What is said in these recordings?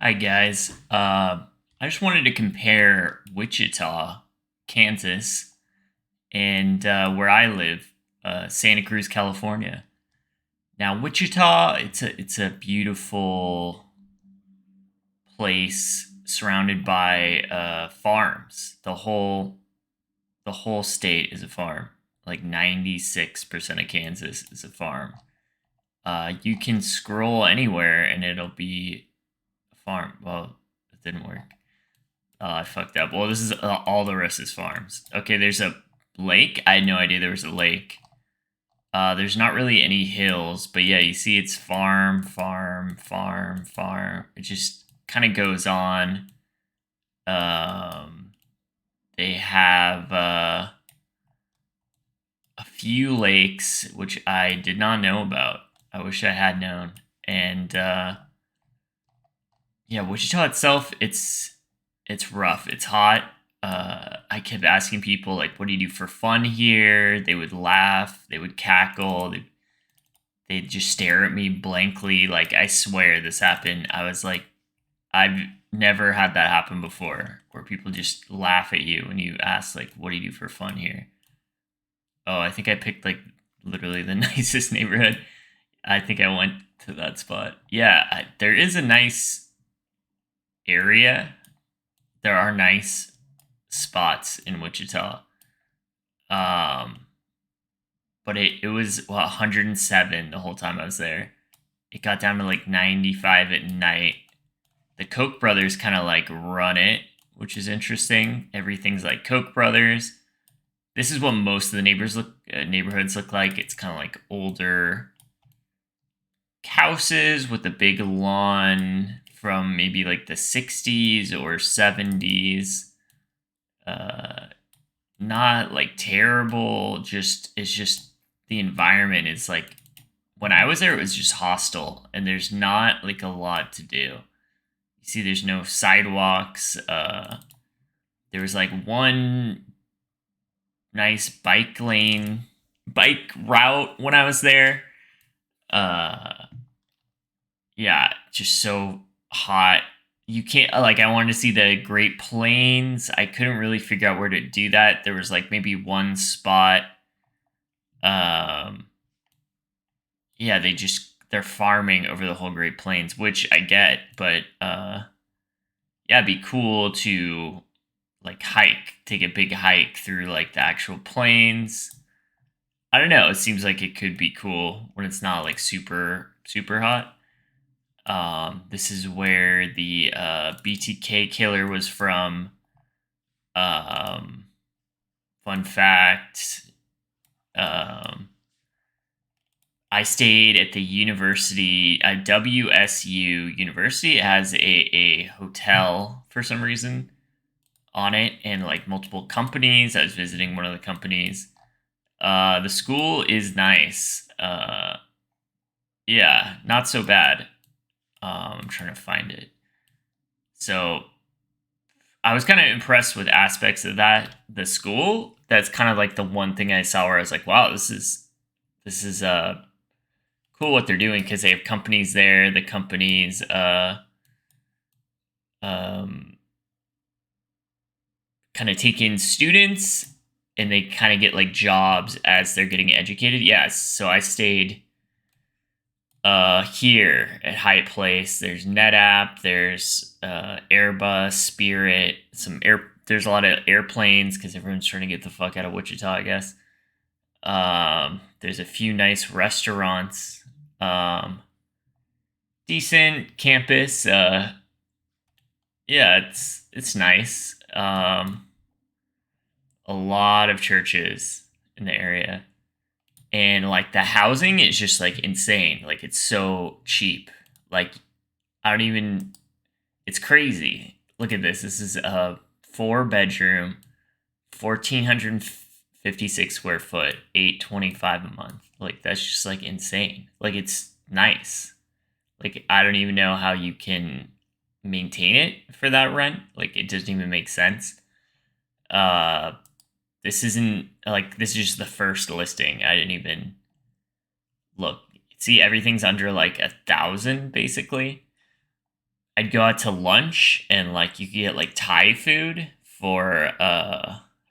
Hi guys. I just wanted to compare Wichita, Kansas, and where I live, Santa Cruz, California. Now, Wichita, it's a beautiful place surrounded by farms. The whole state is a farm. Like 96% of Kansas is a farm. You can scroll anywhere and it'll be a farm. Well, it didn't work. Oh, I fucked up. Well, this is all the rest is farms. Okay, there's a lake. I had no idea there was a lake. There's not really any hills, but yeah, you see it's farm, farm, farm, farm. It just kind of goes on. Um, they have a few lakes, which I did not know about. I wish I had known. And yeah, Wichita itself, it's rough. It's hot. I kept asking people like, "What do you do for fun here?" They would laugh. They would cackle. They'd just stare at me blankly. Like I swear this happened. I was like, I've never had that happen before, where people just laugh at you when you ask like, "What do you do for fun here?" Oh, I think I picked like literally the nicest neighborhood. I think I went to that spot. Yeah, there is a nice area. There are nice spots in Wichita. Um, but it was 107 the whole time I was there. It got down to like 95 at night. The Koch brothers kind of like run it, which is interesting. Everything's like Koch brothers. This is what most of the neighborhoods look like. It's kind of like older houses with a big lawn from maybe like the 60s or 70s. Uh, Not like terrible. Just it's just the environment is like when I was there, it was just hostile, and there's not like a lot to do. You see, there's no sidewalks. There was like one nice bike route when I was there. Uh, yeah, just so hot. You can't like I wanted to see the Great Plains. I couldn't really figure out where to do that. There was like maybe one spot. Um, yeah, they're farming over the whole Great Plains, which I get, but yeah, it'd be cool to like take a big hike through like the actual plains. I don't know. It seems like it could be cool when it's not like super hot. This is where the BTK killer was from. Um, Fun fact. Um, I stayed at the university, WSU University. It has a hotel for some reason on it and like multiple companies. I was visiting one of the companies. The school is nice. Yeah, not so bad. I'm trying to find it. So I was kind of impressed with aspects of the school. That's kind of like the one thing I saw where I was like, wow, this is cool what they're doing because they have companies there. The companies um, kind of take in students and they kind of get like jobs as they're getting educated. Yes, so I stayed here at Hyatt Place. There's NetApp, there's Airbus, Spirit, some air. There's a lot of airplanes because everyone's trying to get the fuck out of Wichita, I guess. There's a few nice restaurants. Decent campus. Yeah, it's nice. A lot of churches in the area, and like the housing is just like insane. Like it's so cheap. Like I don't even. It's crazy. Look at this. This is a four-bedroom, 1,456 square foot, 825 a month. Like that's just like insane. Like it's nice. Like I don't even know how you can maintain it for that rent. Like it doesn't even make sense. Uh this isn't like this is just the first listing. I didn't even look. See, everything's under like 1,000 basically. I'd go out to lunch and like you could get like Thai food for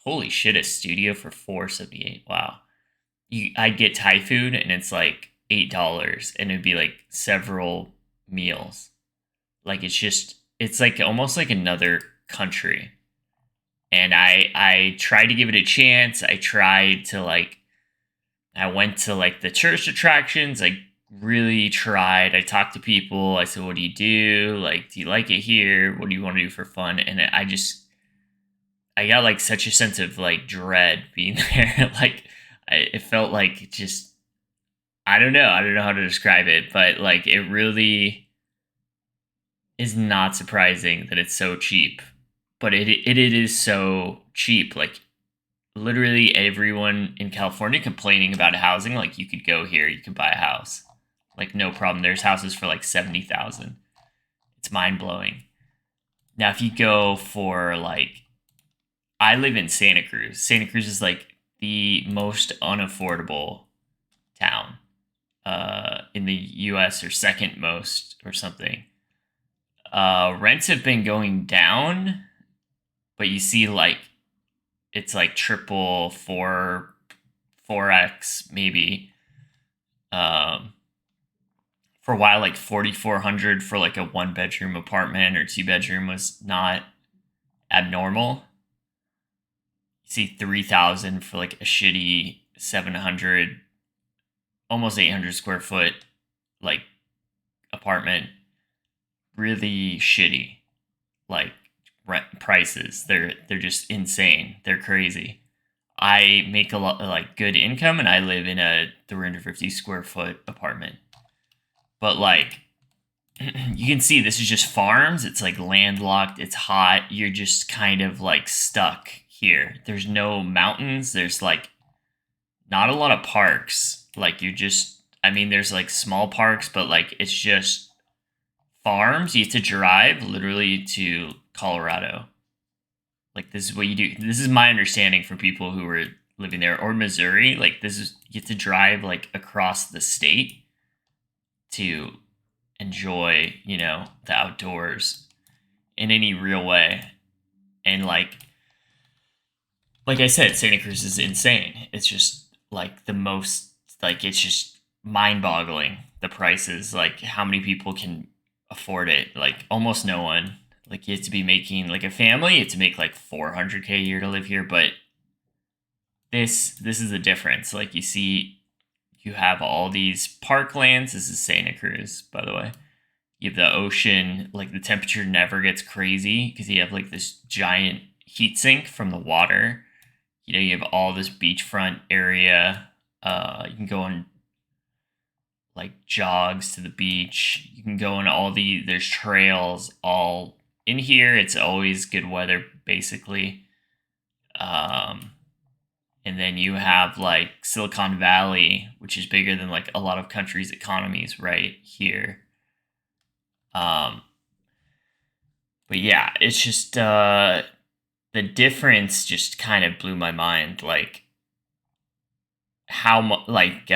holy shit, a studio for 478. Wow. I'd get Thai food and it's like $8 and it'd be like several meals. Like it's like almost like another country. And I tried to give it a chance. I went to like the tourist attractions. I really tried. I talked to people. I said, "What do you do? Like, do you like it here? What do you want to do for fun?" And I got like such a sense of like dread being there. It felt like just I don't know how to describe it, but like it really is not surprising that it's so cheap. But it is so cheap. Like literally everyone in California complaining about housing. Like you could go here, you could buy a house, like no problem. There's houses for like 70,000. It's mind blowing. Now, if you go for like, I live in Santa Cruz. Santa Cruz is like the most unaffordable town in the U.S. or second most or something. Rents have been going down, but you see like it's like triple, 4x maybe. Um, for a while, like 4,400 for like a 1 bedroom apartment or 2 bedroom was not abnormal. You see 3,000 for like a shitty 700, almost 800 square foot like apartment. Really shitty, like rent prices. They're just insane. They're crazy. I make a lot like good income, and I live in a 350 square foot apartment. But like, you can see this is just farms. It's like landlocked. It's hot. You're just kind of like stuck here. There's no mountains. There's like not a lot of parks. Like you're just, I mean, there's like small parks, but like it's just farms. You have to drive literally to Colorado. Like this is what you do. This is my understanding from people who were living there, or Missouri. Like this is you have to drive like across the state to enjoy, the outdoors in any real way. And like I said, Santa Cruz is insane. It's just like the most like it's just mind-boggling the prices, like how many people can afford it. Like almost no one. Like you have to be making like a family, you have to make like 400K a year to live here, but this is the difference. Like you have all these parklands. This is Santa Cruz, by the way. You have the ocean, like the temperature never gets crazy because you have like this giant heat sink from the water. You have all this beachfront area. You can go on like jogs to the beach. You can go on there's trails all in here. It's always good weather, basically. And then you have like Silicon Valley, which is bigger than like a lot of countries' economies right here. Um, but yeah, it's just the difference just kind of blew my mind. Like how much, like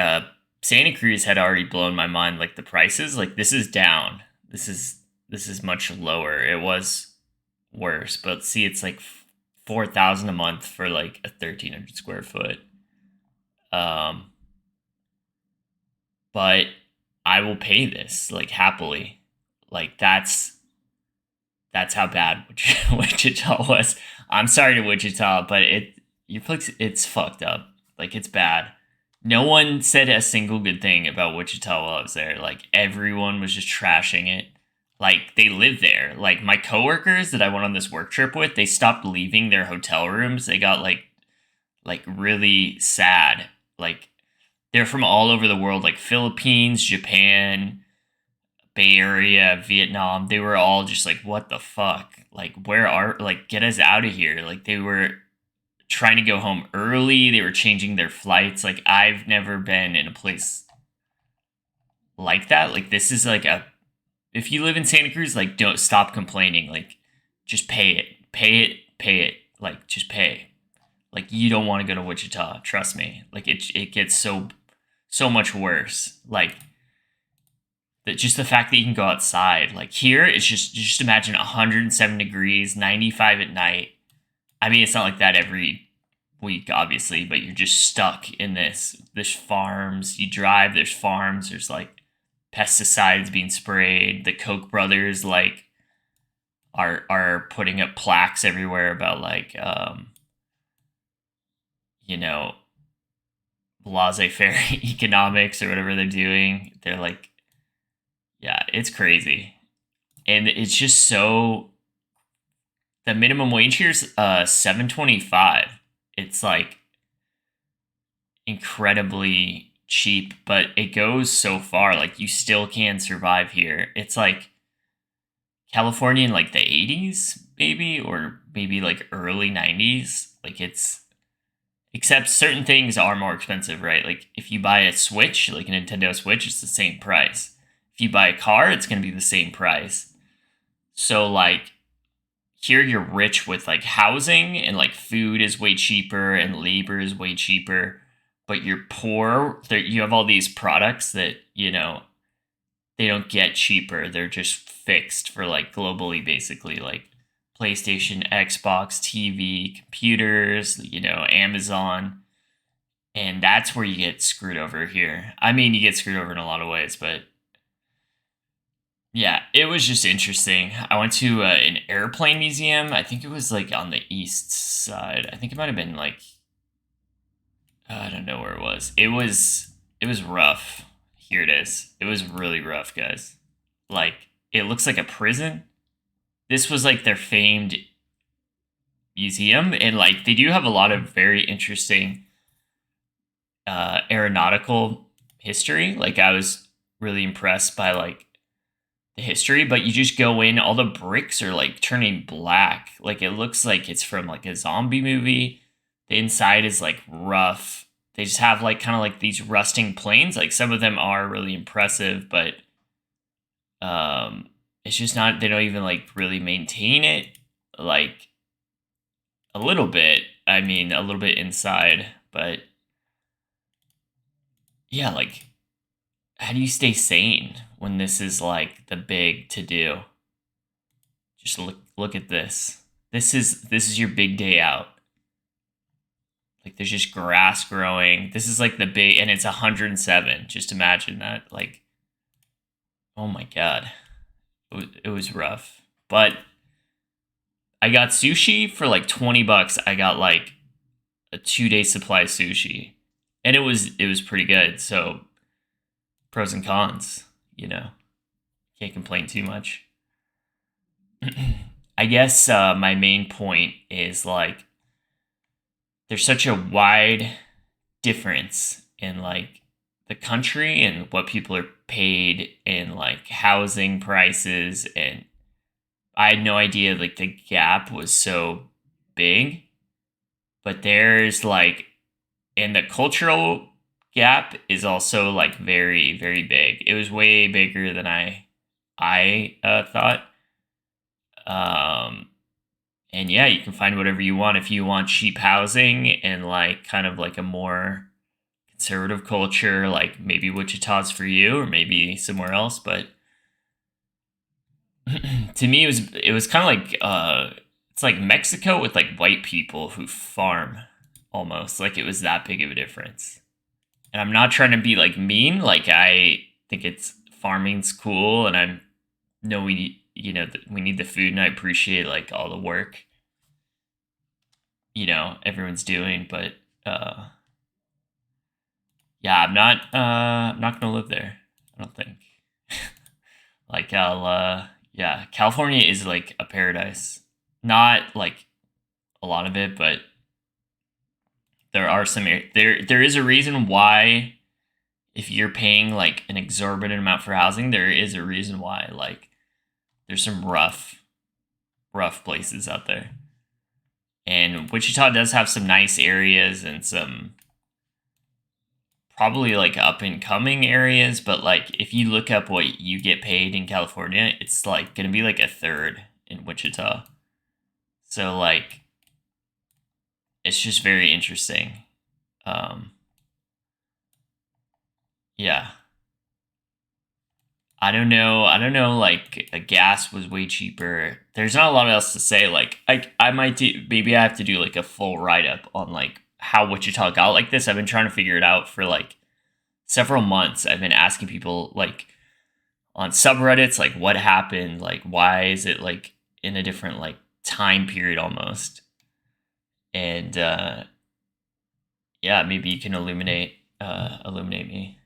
Santa Cruz had already blown my mind. Like the prices, like this is down. This is much lower. It was worse, but see, it's like 4,000 a month for like a 1,300 square foot. Um, but I will pay this like happily. Like that's how bad Wichita was. I'm sorry to Wichita, but it's fucked up. Like it's bad. No one said a single good thing about Wichita while I was there. Like everyone was just trashing it. Like they live there. Like my coworkers that I went on this work trip with, they stopped leaving their hotel rooms. They got like really sad. Like they're from all over the world, like Philippines, Japan, Bay Area, Vietnam. They were all just like, what the fuck? Like, get us out of here. Like, they were trying to go home early. They were changing their flights. Like, I've never been in a place like that. Like, this is like if you live in Santa Cruz, like, don't stop complaining. Like, just pay it. Pay it. Pay it. Like, just pay. Like, you don't want to go to Wichita. Trust me. Like, it gets so much worse. Like, that just the fact that you can go outside. Like here, it's just imagine 107 degrees, 95 at night. I mean, it's not like that every week, obviously, but you're just stuck in this. There's farms. You drive. There's farms. There's like pesticides being sprayed. The Koch brothers like are putting up plaques everywhere about like you know laissez-faire economics or whatever they're doing. They're like, yeah, it's crazy, and it's just so. The minimum wage here's 7.25. It's like incredibly cheap, but it goes so far. Like you still can survive here. It's like California in like the 80s, maybe, or maybe like early 90s. Like it's except certain things are more expensive, right? Like if you buy a Switch, like a Nintendo Switch, it's the same price. If you buy a car, it's going to be the same price. So like here you're rich with like housing and like food is way cheaper and labor is way cheaper, but you're poor. You have all these products that, they don't get cheaper. They're just fixed for like globally, basically, like PlayStation, Xbox, TV, computers, Amazon. And that's where you get screwed over here. I mean, you get screwed over in a lot of ways, but yeah, it was just interesting. I went to an airplane museum. I think it was like on the east side. I think it might have been like I don't know where it was. It was rough. Here it is. It was really rough, guys. Like it looks like a prison. This was like their famed museum, and like they do have a lot of very interesting aeronautical history. Like I was really impressed by like the history, but you just go in, all the bricks are like turning black. Like it looks like it's from like a zombie movie. The inside is like rough. They just have like kind of like these rusting planes. Like some of them are really impressive, but it's just not, they don't even like really maintain it. Like a little bit. I mean, a little bit inside, but yeah, like how do you stay sane when this is like the big to do? Just look at this. This is your big day out. Like there's just grass growing. This is like the big, and it's 107. Just imagine that. Like, oh my god, it was rough. But I got sushi for like $20. I got like a 2 day supply of sushi, and it was pretty good. So pros and cons, can't complain too much. I guess my main point is like there's such a wide difference in like the country and what people are paid in like housing prices, and I had no idea like the gap was so big. But there's like, and the cultural gap is also like very very big. It was way bigger than I thought. Um, and yeah, you can find whatever you want if you want cheap housing and like kind of like a more conservative culture. Like maybe Wichita's for you, or maybe somewhere else. But to me, it was kind of like it's like Mexico with like white people who farm almost. Like it was that big of a difference. And I'm not trying to be like mean. Like I think it's farming's cool, and I know we need we need the food, and I appreciate like all the work everyone's doing. But yeah, I'm not gonna live there. I don't think. Like I'll yeah, California is like a paradise. Not like a lot of it, but there are some there is a reason why if you're paying like an exorbitant amount for housing, there is a reason why. Like there's some rough places out there. And Wichita does have some nice areas and some probably like up and coming areas, but like if you look up what you get paid in California, it's like going to be like a third in Wichita. So like it's just very interesting. Um yeah. I don't know. I don't know. Like a gas was way cheaper. There's not a lot else to say. Like I might do. Maybe I have to do like a full write up on like how Wichita got like this. I've been trying to figure it out for like several months. I've been asking people like on subreddits like what happened. Like why is it like in a different like time period almost? And yeah, maybe you can illuminate me.